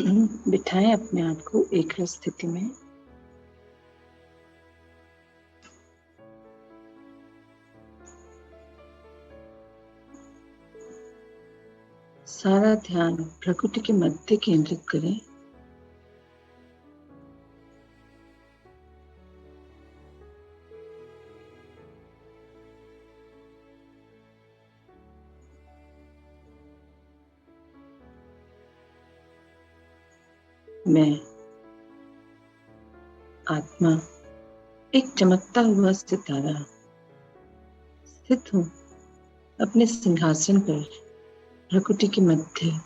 बिठाएं अपने आप को एकरस स्थिति में। सारा ध्यान प्रकृति के मध्य केंद्रित करें। मैं आत्मा एक चमकता हुआ सितारा स्थित हूँ अपने सिंहासन पर प्रकृति के मध्य।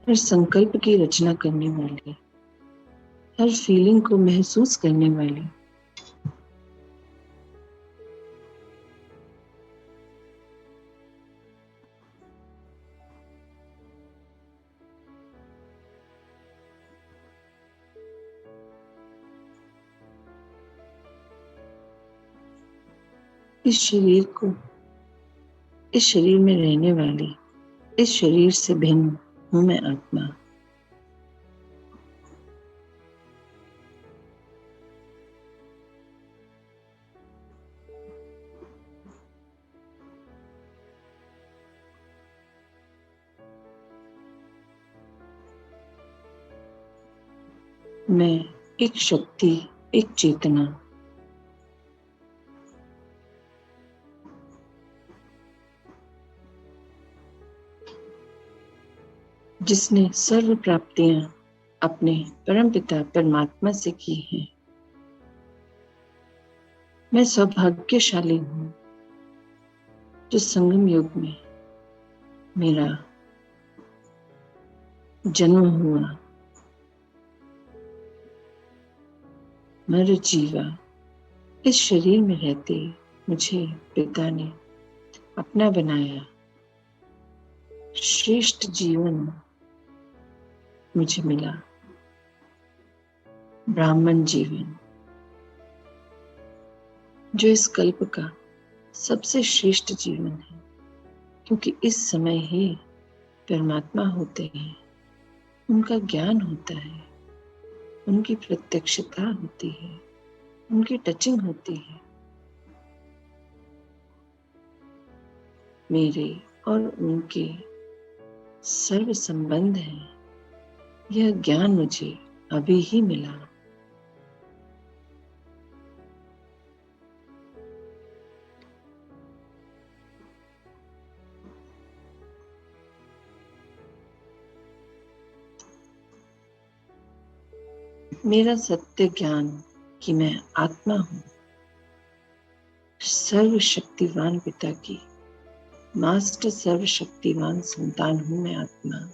हर संकल्प की रचना करने वाली, हर फीलिंग को महसूस करने वाली, इस शरीर में रहने वाली, इस शरीर से भिन्न हूँ मैं आत्मा। मैं एक शक्ति, एक चेतना, जिसने सर्व प्राप्तियां अपने परमपिता परमात्मा से की हैं। मैं सौभाग्यशाली हूँ जो संगम युग में मेरा जन्म हुआ, मर जीवा। इस शरीर में रहते मुझे पिता ने अपना बनाया। श्रेष्ठ जीवन मुझे मिला, ब्राह्मण जीवन, जो इस कल्प का सबसे श्रेष्ठ जीवन है, क्योंकि इस समय ही परमात्मा होते हैं, उनका ज्ञान होता है, उनकी प्रत्यक्षता होती है, उनकी टचिंग होती है। मेरे और उनके सर्व संबंध हैं। यह ज्ञान मुझे अभी ही मिला। मेरा सत्य ज्ञान कि मैं आत्मा हूँ, सर्वशक्तिवान पिता की मास्टर सर्वशक्तिवान संतान हूँ मैं आत्मा।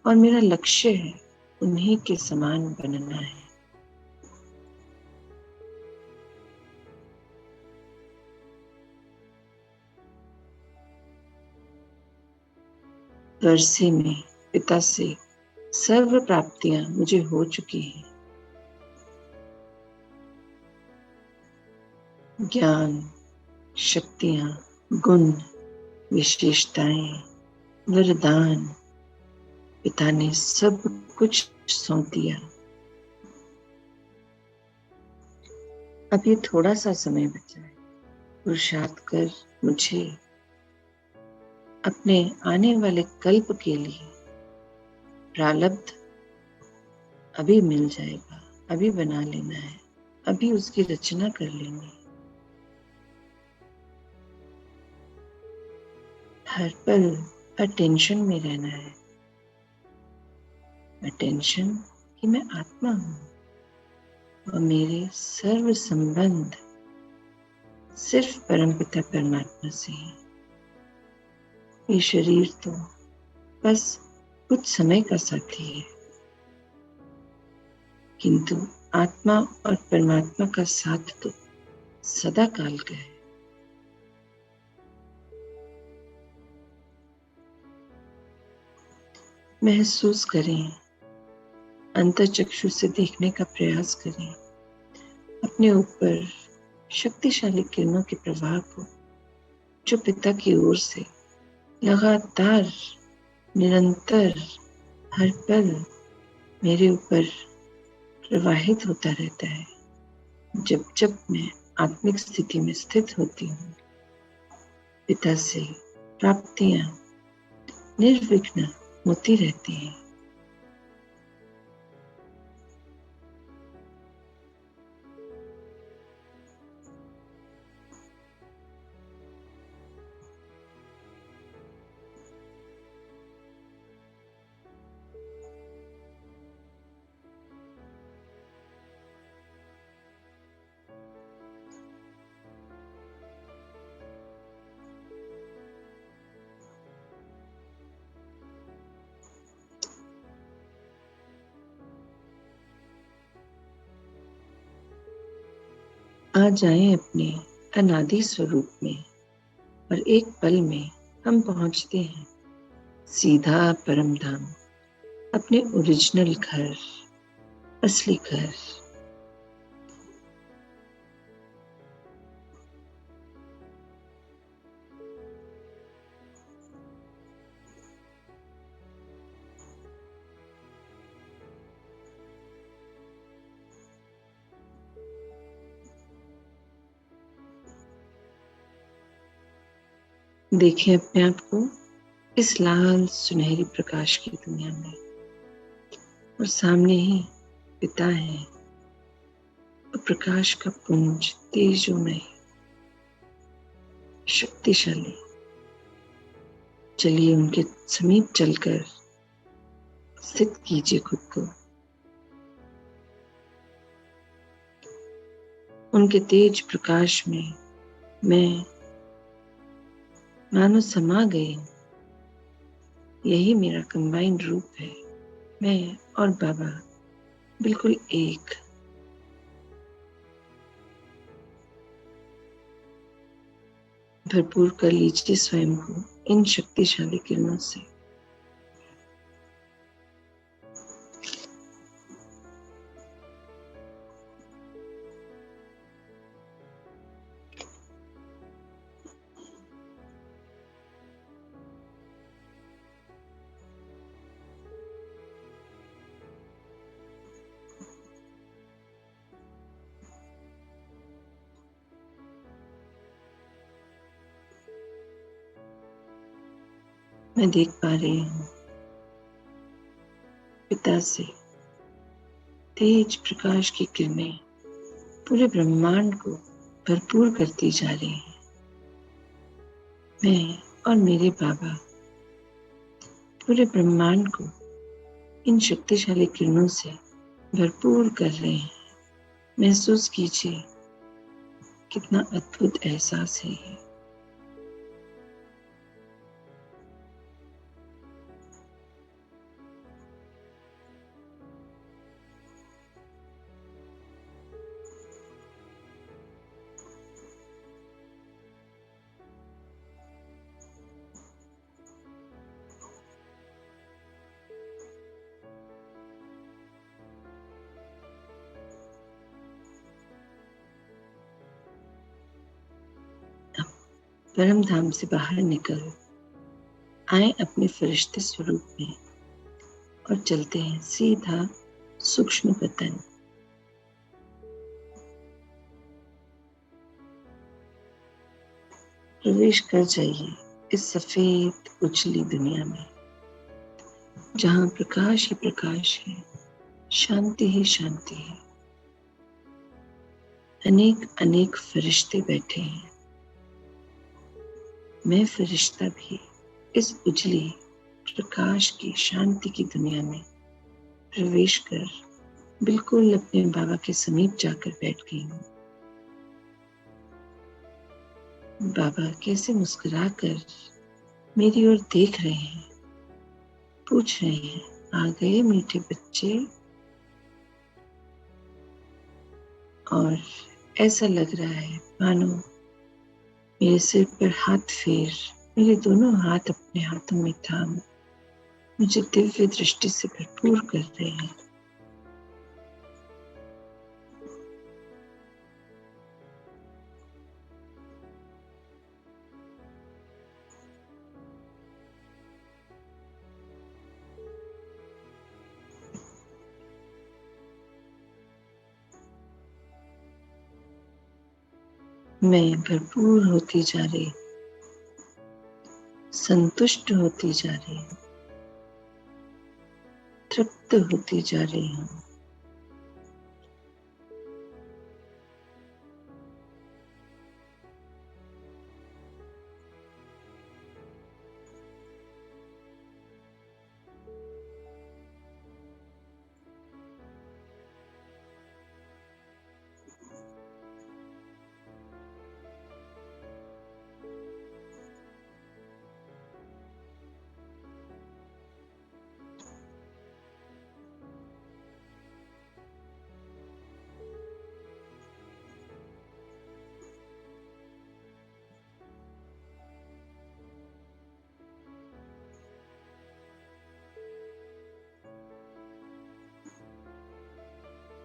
और मेरा लक्ष्य है उन्हीं के समान बनना है। वर्षे में पिता से सर्व प्राप्तियां मुझे हो चुकी हैं। ज्ञान, शक्तियां, गुण, विशेषताएं, वरदान पिता ने सब कुछ सौंप दिया। अब ये थोड़ा सा समय बचा है। पुरुषार्थ कर मुझे अपने आने वाले कल्प के लिए प्रारब्ध अभी मिल जाएगा, अभी बना लेना है, अभी उसकी रचना कर लेंगे। हर पल अटेंशन में रहना है, अटेंशन कि मैं आत्मा हूँ और मेरे सर्व संबंध सिर्फ परमपिता परमात्मा से है। ये शरीर तो बस कुछ समय का साथी है, किंतु आत्मा और परमात्मा का साथ तो सदा काल का है। महसूस करें, अंतर्चक्षु से देखने का प्रयास करें अपने ऊपर शक्तिशाली किरणों के प्रवाह को, जो पिता की ओर से लगातार निरंतर हर पल मेरे ऊपर प्रवाहित होता रहता है। जब जब मैं आत्मिक स्थिति में स्थित होती हूँ, पिता से प्राप्तियां निर्विघ्न होती रहती हैं। आ जाएं अपने अनादि स्वरूप में और एक पल में हम पहुंचते हैं सीधा परम धाम, अपने ओरिजिनल घर, असली घर। देखें अपने आप को इस लाल सुनहरी प्रकाश की दुनिया में, और सामने ही पिता है और प्रकाश का पुंज तेजोमय, शक्तिशाली। चलिए उनके समीप चलकर स्थित कीजिए खुद को। उनके तेज प्रकाश में मैं मानो समा गई हूँ। यही मेरा कंबाइंड रूप है। मैं और बाबा बिल्कुल एक। भरपूर कर लीजिए स्वयं को इन शक्तिशाली किरणों से। मैं देख पा रही हूँ पिता से तेज प्रकाश की किरणें पूरे ब्रह्मांड को भरपूर करती जा रही हैं। मैं और मेरे बाबा पूरे ब्रह्मांड को इन शक्तिशाली किरणों से भरपूर कर रहे हैं। महसूस कीजिए कितना अद्भुत एहसास है ये। परम धाम से बाहर निकल आए अपने फरिश्ते स्वरूप में और चलते हैं सीधा सूक्ष्म पतन। प्रवेश कर जाइए इस सफेद उजली दुनिया में, जहाँ प्रकाश ही प्रकाश है, शांति ही शांति है। अनेक अनेक फरिश्ते बैठे हैं। मैं फरिश्ता भी इस उजली प्रकाश की शांति की दुनिया में प्रवेश कर बिल्कुल अपने बाबा के समीप जाकर बैठ गई हूँ। बाबा कैसे मुस्कुराकर मेरी ओर देख रहे हैं, पूछ रहे हैं, आ गए मीठे बच्चे। और ऐसा लग रहा है मानो मेरे सिर पर हाथ फेर, मेरे दोनों हाथ अपने हाथों में थाम मुझे दिव्य दृष्टि से भरपूर कर रहे हैं। मैं भरपूर होती जा रही हूँ, संतुष्ट होती जा रही हूँ, तृप्त होती जा रही हूँ।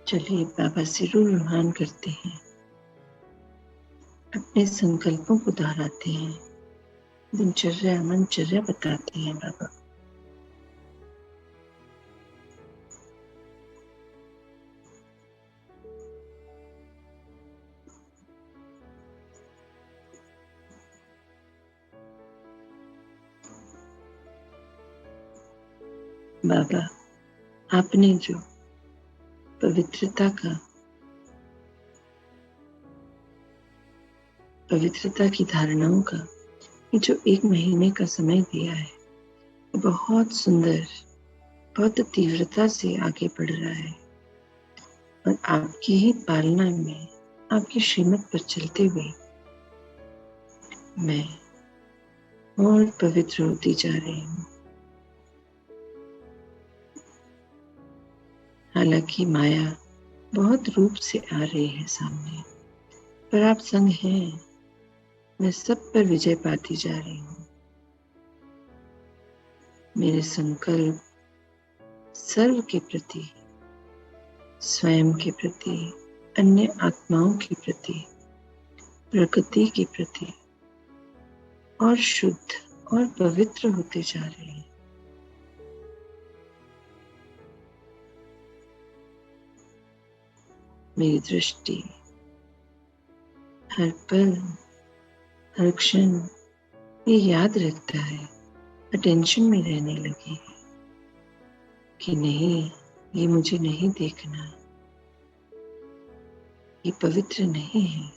चलिए बाबा से रूहान करते हैं, अपने संकल्पों को दोहराते हैं, दिनचर्या मनचर्या बताते हैं। बाबा बाबा आपने जो पवित्रता की धारणाओं का ये जो 1 महीने का समय दिया है, ये बहुत सुंदर, बहुत तीव्रता से आगे बढ़ रहा है और आपकी ही पालना में, आपकी श्रीमत पर चलते हुए मैं और पवित्र होती जा रही हूँ। हालांकि माया बहुत रूप से आ रही है सामने, पर आप संग हैं। मैं सब पर विजय पाती जा रही हूँ। मेरे संकल्प सर्व के प्रति, स्वयं के प्रति, अन्य आत्माओं के प्रति, प्रकृति के प्रति और शुद्ध और पवित्र होते जा रहे हैं। मेरी दृष्टि हर पल, हर क्षण ये याद रखता है, अटेंशन में रहने लगी है कि नहीं, ये मुझे नहीं देखना, ये पवित्र नहीं है,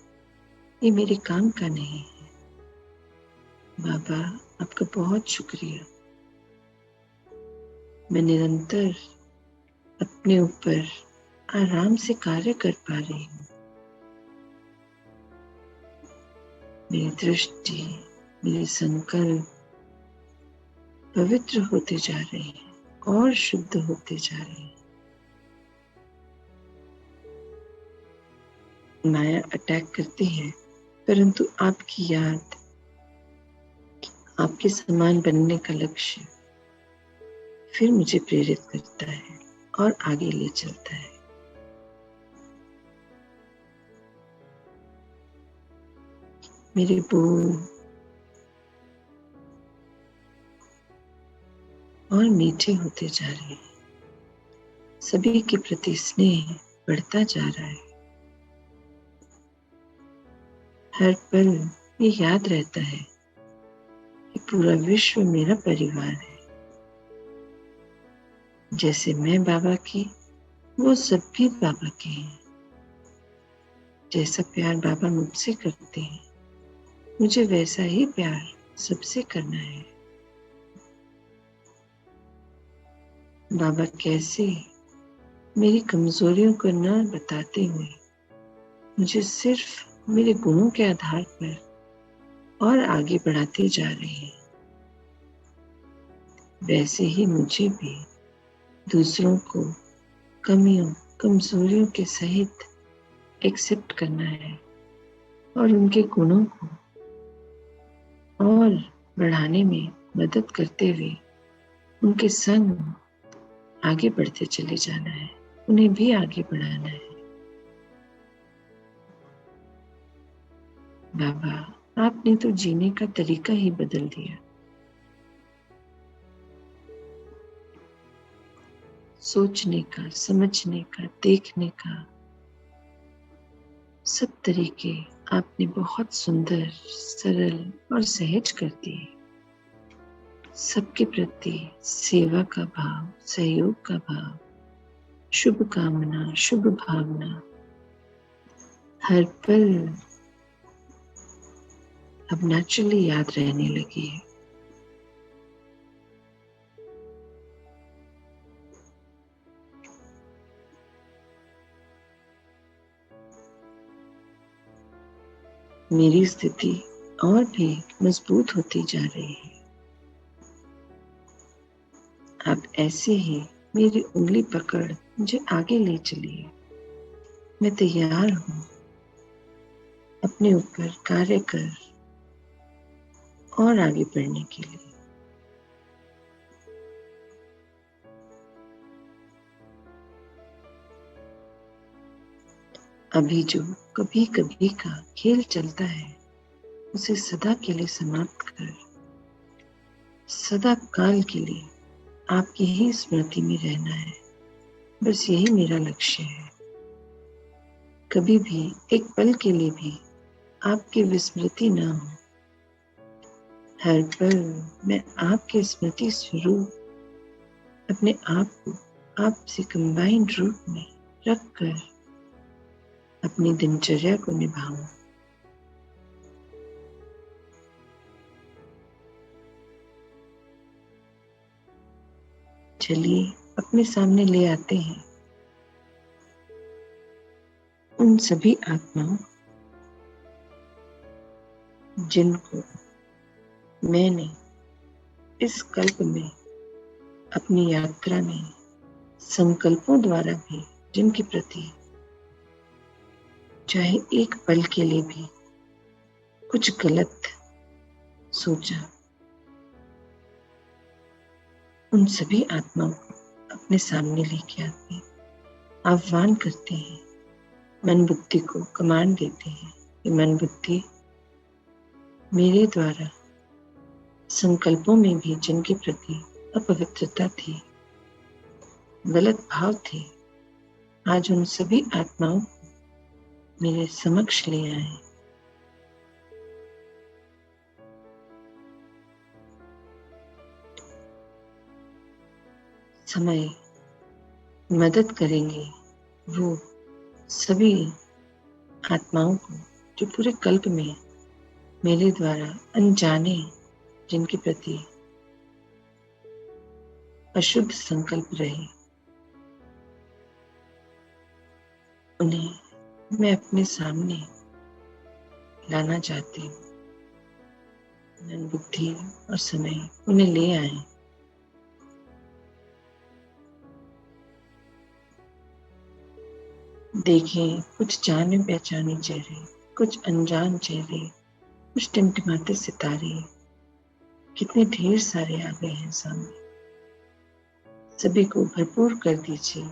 ये मेरे काम का नहीं है। बाबा आपका बहुत शुक्रिया। मैं निरंतर अपने ऊपर आराम से कार्य कर पा रही हूँ। मेरी दृष्टि, मेरे संकल्प पवित्र होते जा रहे हैं और शुद्ध होते जा रहे हैं। माया अटैक करती है, परंतु आपकी याद, आपके समान बनने का लक्ष्य फिर मुझे प्रेरित करता है और आगे ले चलता है। मेरे बोल और मीठे होते जा रहे हैं, सभी के प्रति स्नेह बढ़ता जा रहा है। हर पल ये याद रहता है कि पूरा विश्व मेरा परिवार है। जैसे मैं बाबा की, वो सब भी बाबा के हैं। जैसा प्यार बाबा मुझसे करते हैं, मुझे वैसा ही प्यार सबसे करना है। बाबा कैसे मेरी कमजोरियों को न बताते हुए मुझे सिर्फ मेरे गुणों के आधार पर और आगे बढ़ाते जा रहे हैं, वैसे ही मुझे भी दूसरों को कमियों, कमजोरियों के सहित एक्सेप्ट करना है और उनके गुणों को और बढ़ाने में मदद करते हुए उनके संग आगे बढ़ते चले जाना है, उन्हें भी आगे बढ़ाना है। बाबा, आपने तो जीने का तरीका ही बदल दिया। सोचने का, समझने का, देखने का सब तरीके आपने बहुत सुंदर, सरल और सहज कर दिए। सबके प्रति सेवा का भाव, सहयोग का भाव, शुभ कामना, शुभ भावना हर पल अब नेचुरली याद रहने लगी है। मेरी स्थिति और भी मजबूत होती जा रही है। आप ऐसे ही मेरी उंगली पकड़ मुझे आगे ले चलिए। मैं तैयार हूं अपने ऊपर कार्य कर और आगे बढ़ने के लिए। अभी जो कभी कभी का खेल चलता है उसे सदा के लिए समाप्त कर सदा काल के लिए आपकी ही स्मृति में रहना है। बस यही मेरा लक्ष्य है। कभी भी एक पल के लिए भी आपकी विस्मृति ना हो। हर पल मैं आपके स्मृति स्वरूप अपने आप को आपसे कंबाइंड रूप में रखकर अपनी दिनचर्या को निभाऊं। चलिए अपने सामने ले आते हैं उन सभी आत्माओं जिनको मैंने इस कल्प में अपनी यात्रा में संकल्पों द्वारा भी जिनके प्रति चाहे एक पल के लिए भी कुछ गलत सोचा, उन सभी आत्माओं को अपने सामने लेके आते हैं, आह्वान करते हैं, मन बुद्धि को कमांड देते हैं कि मन बुद्धि मेरे द्वारा संकल्पों में भी जिनके प्रति अपवित्रता थी, गलत भाव थे, आज उन सभी आत्माओं को मेरे समक्ष ले आए। समय मदद करेंगे वो सभी आत्माओं को जो पूरे कल्प में मेरे द्वारा अनजाने जिनके प्रति अशुद्ध संकल्प रहे, उन्हें मैं अपने सामने लाना चाहती हूँ। मन बुद्धि और समय उन्हें ले आए। देखें कुछ जाने पहचाने चेहरे, कुछ अनजान चेहरे, कुछ टिमटिमाते सितारे कितने ढेर सारे आ गए हैं सामने। सभी को भरपूर कर दीजिए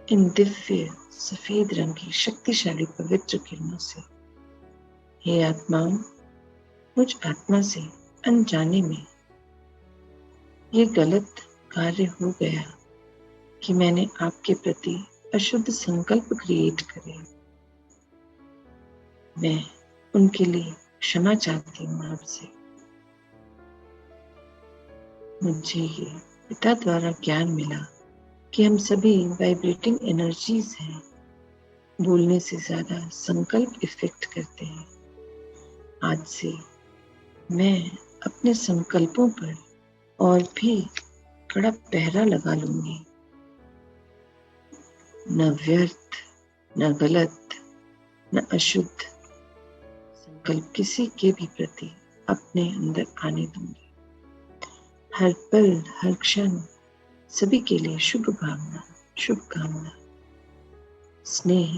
इन दिव्य सफेद रंग की शक्तिशाली पवित्र किरणों से। हे आत्माओं, मुझ आत्मा से अनजाने में ये गलत कार्य हो गया कि मैंने आपके प्रति अशुद्ध संकल्प क्रिएट करे। मैं उनके लिए क्षमा चाहती हूँ आपसे। मुझे ये पिता द्वारा ज्ञान मिला कि हम सभी वाइब्रेटिंग एनर्जीज हैं। बोलने से ज्यादा संकल्प इफेक्ट करते हैं। आज से मैं अपने संकल्पों पर और भी कड़ा पहरा लगा लूंगी। न व्यर्थ, न गलत, न अशुद्ध संकल्प किसी के भी प्रति अपने अंदर आने दूंगी। हर पल, हर क्षण सभी के लिए शुभ भावना, शुभकामना, स्नेह,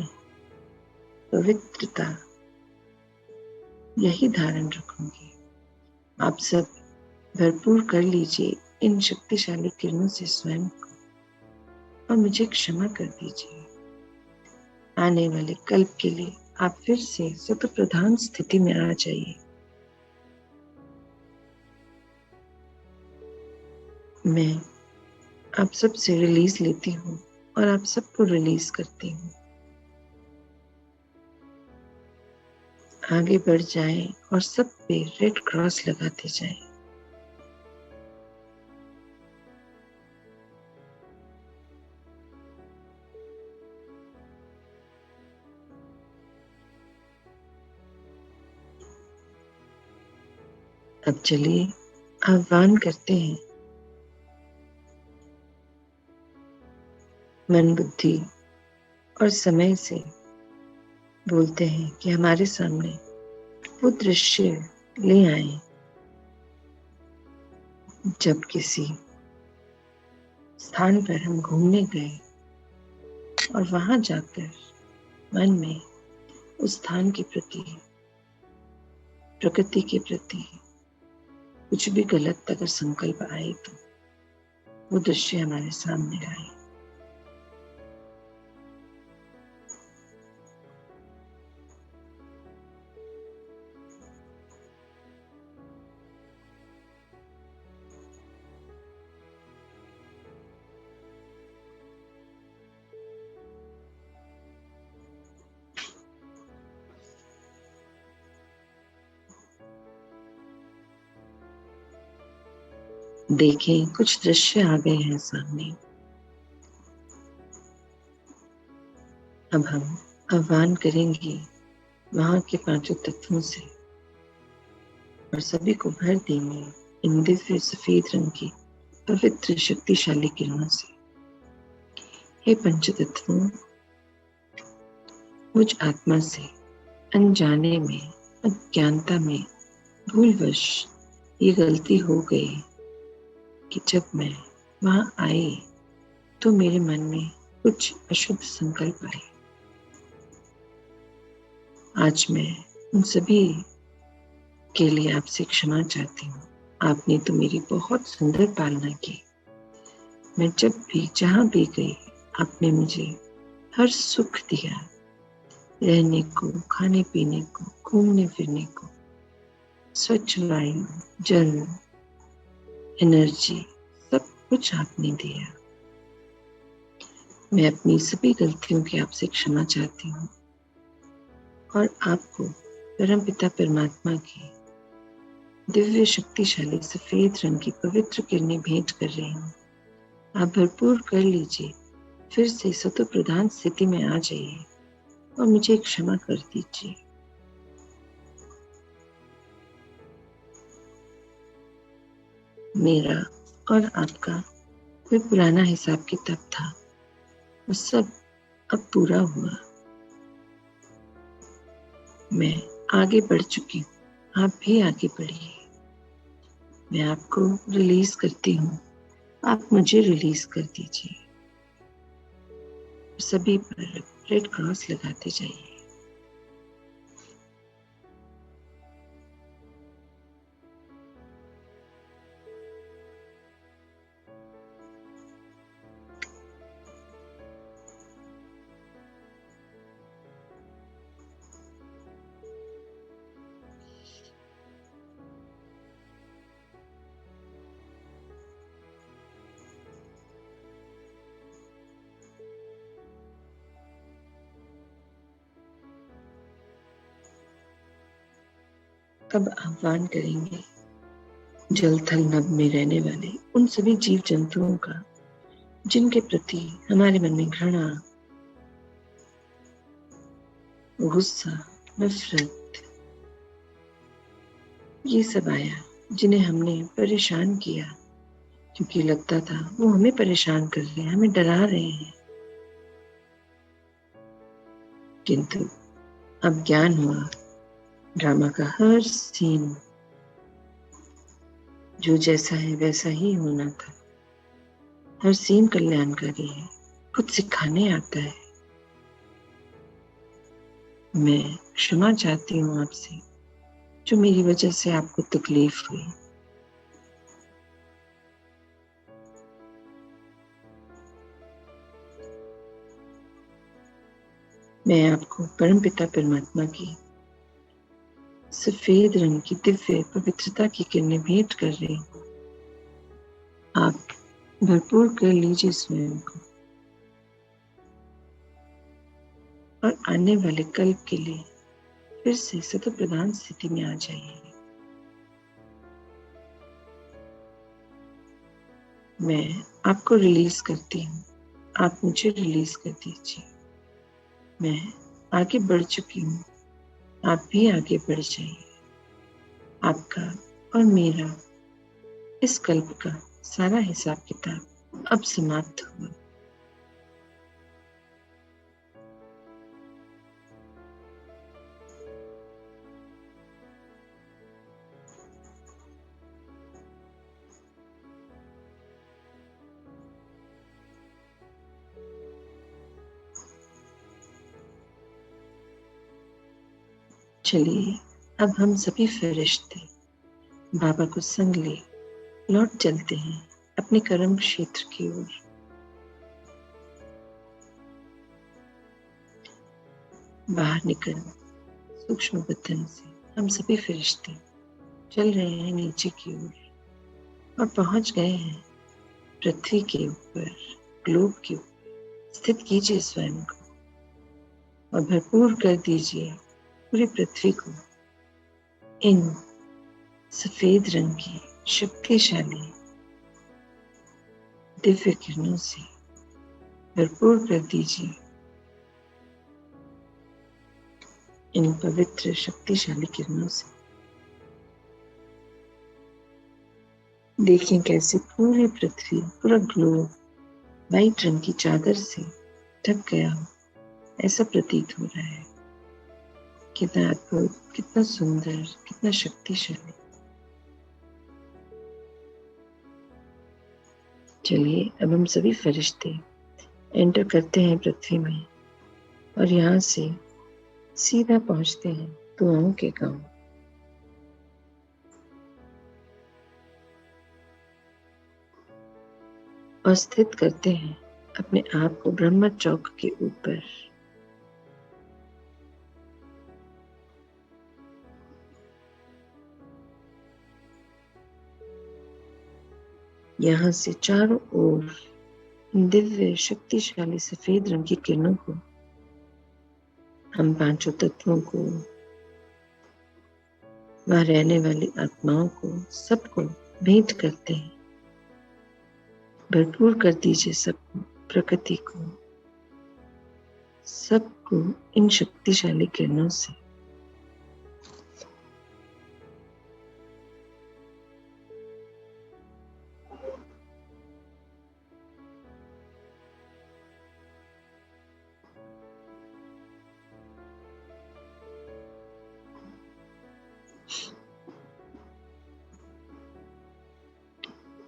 पवित्रता यही धारण रखूंगी। आप सब भरपूर कर लीजिए इन शक्तिशाली किरणों से स्वयं को और मुझे क्षमा कर दीजिए। आने वाले कल्प के लिए आप फिर से सत्व प्रधान स्थिति में आ जाइए। मैं आप सबसे रिलीज लेती हूँ और आप सबको रिलीज करती हूँ। आगे बढ़ जाएं और सब पे रेड क्रॉस लगाते जाएं। अब चलिए आह्वान करते हैं। मन, बुद्धि और समय से बोलते हैं कि हमारे सामने वो दृश्य ले आए जब किसी स्थान पर हम घूमने गए और वहां जाकर मन में उस स्थान के प्रति, प्रकृति के प्रति कुछ भी गलत अगर संकल्प आए तो वो दृश्य हमारे सामने आए। देखें, कुछ दृश्य आ गए हैं सामने। अब हम आह्वान करेंगे वहां के पांचों तत्वों से और सभी को भर देंगे इन दिव्य सफेद रंग की पवित्र शक्तिशाली किरणों से। हे पंच तत्वों, मुझ आत्मा से अनजाने में, अज्ञानता में, भूलवश ये गलती हो गई कि जब मैं वहां आई तो मेरे मन में कुछ अशुद्ध संकल्प आए। आज मैं उन सभी के लिए आपसे क्षमा चाहती हूँ। आपने तो मेरी बहुत सुंदर पालना की। मैं जब भी जहां भी गई आपने मुझे हर सुख दिया, रहने को, खाने पीने को, घूमने फिरने को, स्वच्छ वायु, जल, एनर्जी, सब कुछ आपने दिया। मैं अपनी सभी गलतियों की आपसे क्षमा चाहती हूँ और आपको परमपिता परमात्मा की दिव्य शक्तिशाली सफेद रंग की पवित्र किरणें भेंट कर रही हूँ। आप भरपूर कर लीजिए, फिर से सत्व प्रधान स्थिति में आ जाइए और मुझे क्षमा कर दीजिए। मेरा और आपका कोई पुराना हिसाब किताब था, वो सब अब पूरा हुआ। मैं आगे बढ़ चुकी हूँ, आप भी आगे बढ़िए। मैं आपको रिलीज करती हूँ, आप मुझे रिलीज कर दीजिए। सभी पर रेड क्रॉस लगाते जाइए। अब आह्वान करेंगे जल थल नभ में रहने वाले उन सभी जीव जंतुओं का जिनके प्रति हमारे मन में घृणा, गुस्सा, नफरत ये सब आया, जिन्हें हमने परेशान किया क्योंकि लगता था वो हमें परेशान कर रहे हैं, हमें डरा रहे हैं। किंतु अब ज्ञान हुआ, ड्रामा का हर सीन जो जैसा है वैसा ही होना था। हर सीन कल्याणकारी है, कुछ सिखाने आता है। मैं क्षमा चाहती हूँ आपसे जो मेरी वजह से आपको तकलीफ हुई। मैं आपको परमपिता परमात्मा की सफेद रंग की दिव्य पवित्रता की किरणें भेंट कर रही हूँ। आप भरपूर कर लीजिए स्वयं को और आने वाले कल के लिए फिर से सतत प्रधान स्थिति में आ जाइए। मैं आपको रिलीज करती हूँ, आप मुझे रिलीज कर दीजिए। मैं आगे बढ़ चुकी हूँ, आप भी आगे बढ़ जाइए। आपका और मेरा इस कल्प का सारा हिसाब किताब अब समाप्त हुआ। चलिए अब हम सभी फरिश्ते बाबा को संग ले लौट चलते हैं अपने कर्म क्षेत्र की ओर। बाहर निकल सूक्ष्म बदन से हम सभी फरिश्ते चल रहे हैं नीचे की ओर और पहुंच गए हैं पृथ्वी के ऊपर, ग्लोब के ऊपर। स्थित कीजिए स्वयं को और भरपूर कर दीजिए पूरी पृथ्वी को इन सफेद रंग की शक्तिशाली दिव्य किरणों से भरपूर कर दीजिए। इन पवित्र शक्तिशाली किरणों से देखिए कैसे पूरी पृथ्वी, पूरा ग्लोब वाइट रंग की चादर से ढक गया हो, ऐसा प्रतीत हो रहा है। कितना अद्भुत, कितना सुंदर, कितना शक्तिशाली। चलिए अब हम सभी फरिश्ते एंटर करते हैं पृथ्वी में और यहाँ से सीधा पहुंचते हैं दुआओं के गांव। और स्थित करते हैं अपने आप को ब्रह्म चौक के ऊपर। यहाँ से चारों ओर दिव्य शक्तिशाली सफेद रंग की किरणों को, हम पांचों तत्वों को, वहां रहने वाली आत्माओं को, सबको भेंट करते हैं। भरपूर कर दीजिए सबको, प्रकृति को, सबको इन शक्तिशाली किरणों से।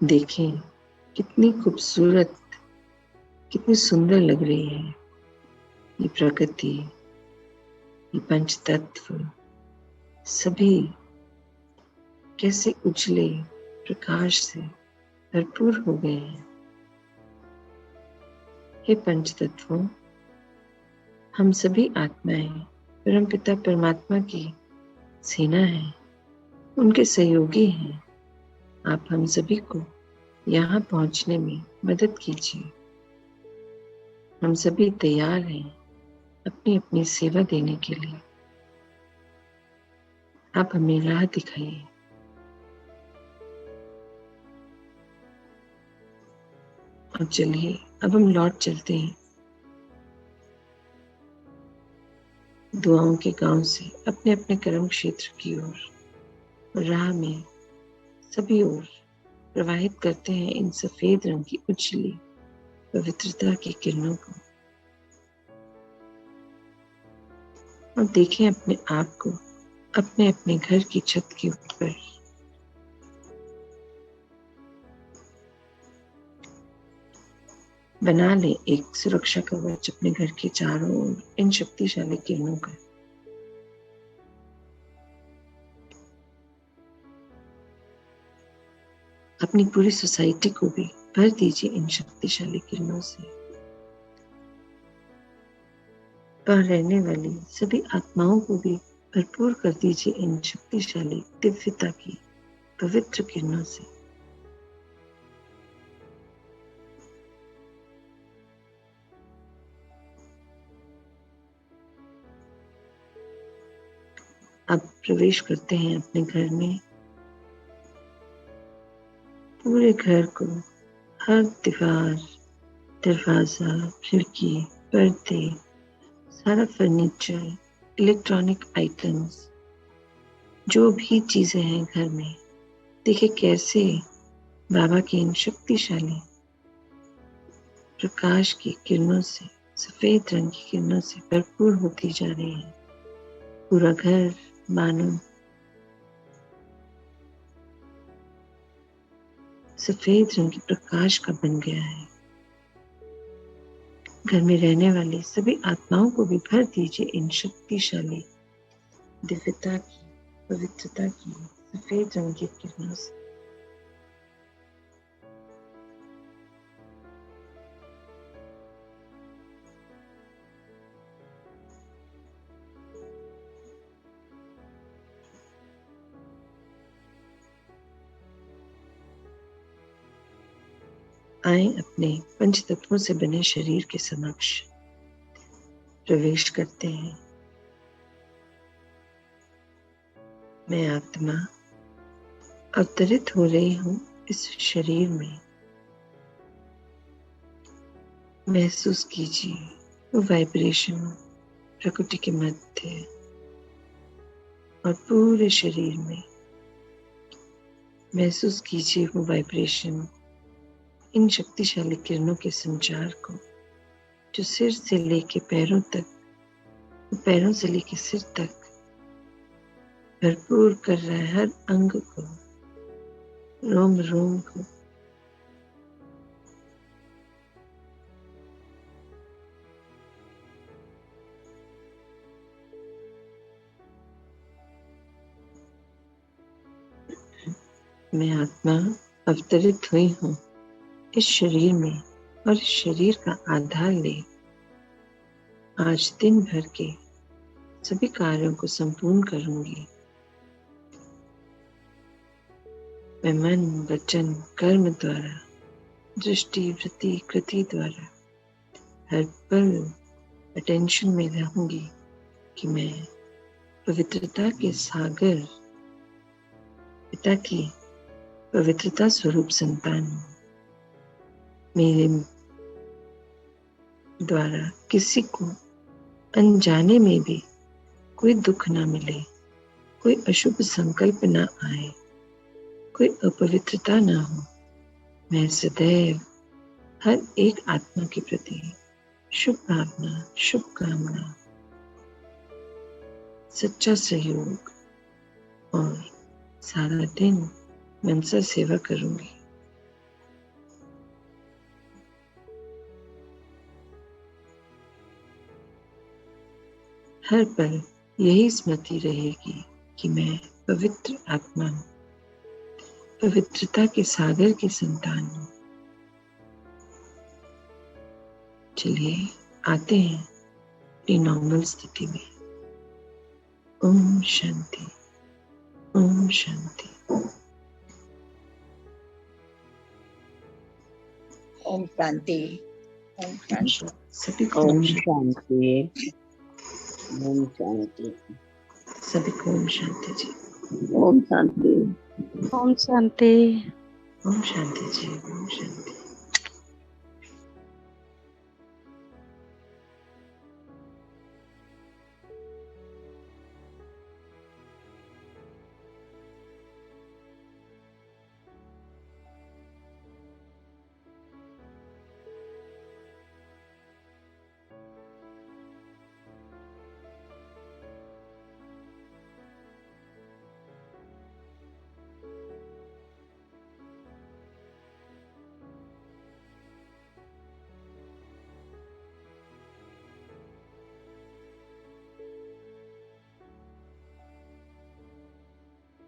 देखें कितनी खूबसूरत, कितनी सुंदर लग रही है ये प्रकृति, ये पंच तत्व, सभी कैसे उजले प्रकाश से भरपूर हो गए हैं। हे पंच तत्वों, हम सभी आत्माएं परमपिता परमात्मा की सेना है, उनके सहयोगी हैं। आप हम सभी को यहाँ पहुंचने में मदद कीजिए। हम सभी तैयार हैं अपनी अपनी सेवा देने के लिए। आप हमें राह दिखाइए। और चलिए अब हम लौट चलते हैं दुआओं के गांव से अपने अपने कर्म क्षेत्र की ओर। राह में सभी ओर प्रवाहित करते हैं इन सफेद रंग की उजली पवित्रता की किरणों को। और देखें अपने आप को अपने अपने घर की छत के ऊपर। बना ले एक सुरक्षा कवच अपने घर के चारों ओर इन शक्तिशाली किरणों का। अपनी पूरी सोसाइटी को भी भर दीजिए इन शक्तिशाली किरणों से। और रहने वाली सभी आत्माओं को भी भरपूर कर दीजिए इन शक्तिशाली दिव्यता की पवित्र किरणों से। अब प्रवेश करते हैं अपने घर में। पूरे घर को, हर दीवार, दरवाजा, खिड़की, पर्दे, सारा फर्नीचर, इलेक्ट्रॉनिक आइटम्स, जो भी चीजें हैं घर में, देखिए कैसे बाबा की इन शक्तिशाली प्रकाश की किरणों से, सफेद रंग की किरणों से भरपूर होती जा रही है। पूरा घर मानो सफेद रंग के प्रकाश का बन गया है। घर में रहने वाली सभी आत्माओं को भी भर दीजिए इन शक्तिशाली दिव्यता की, पवित्रता की सफेद रंग की किरणों से। आए अपने पंच तत्वों से बने शरीर के समक्ष प्रवेश करते हैं। मैं आत्मा अवतरित हो रही हूँ इस शरीर में। महसूस कीजिए वो वाइब्रेशन प्रकृति के मध्य और पूरे शरीर में। महसूस कीजिए वो वाइब्रेशन, इन शक्तिशाली किरणों के संचार को, जो सिर से लेके पैरों तक, पैरों से लेके सिर तक भरपूर कर रहा है हर अंग को, रोम रोम को। मैं आत्मा अवतरित हुई हूँ इस शरीर में और इस शरीर का आधार ले आज दिन भर के सभी कार्यों को संपूर्ण करूंगी। मैं मन, वचन, कर्म द्वारा, दृष्टि, वृत्ति, कृति द्वारा हर पल अटेंशन में रहूंगी कि मैं पवित्रता के सागर पिता की पवित्रता स्वरूप संतान हूँ। मेरे द्वारा किसी को अनजाने में भी कोई दुख ना मिले, कोई अशुभ संकल्प ना आए, कोई अपवित्रता ना हो। मैं सदैव हर एक आत्मा के प्रति शुभ भावना, शुभकामना, सच्चा सहयोग और सारा दिन मनसा सेवा करूंगी। हर पल यही स्मृति रहेगी कि मैं पवित्र आत्मा हूँ, पवित्रता के सागर की संतान हूँ। चलिए आते हैं अपनी नॉर्मल स्थिति में। ओम शांति, ओम शांति। ओम शांति, ओम शांति, सभी को ओम शांति, ओम शांति, सभी को ओम शांति जी। ओम शांति, ओम शांति, ओम शांति जी, ओम शांति।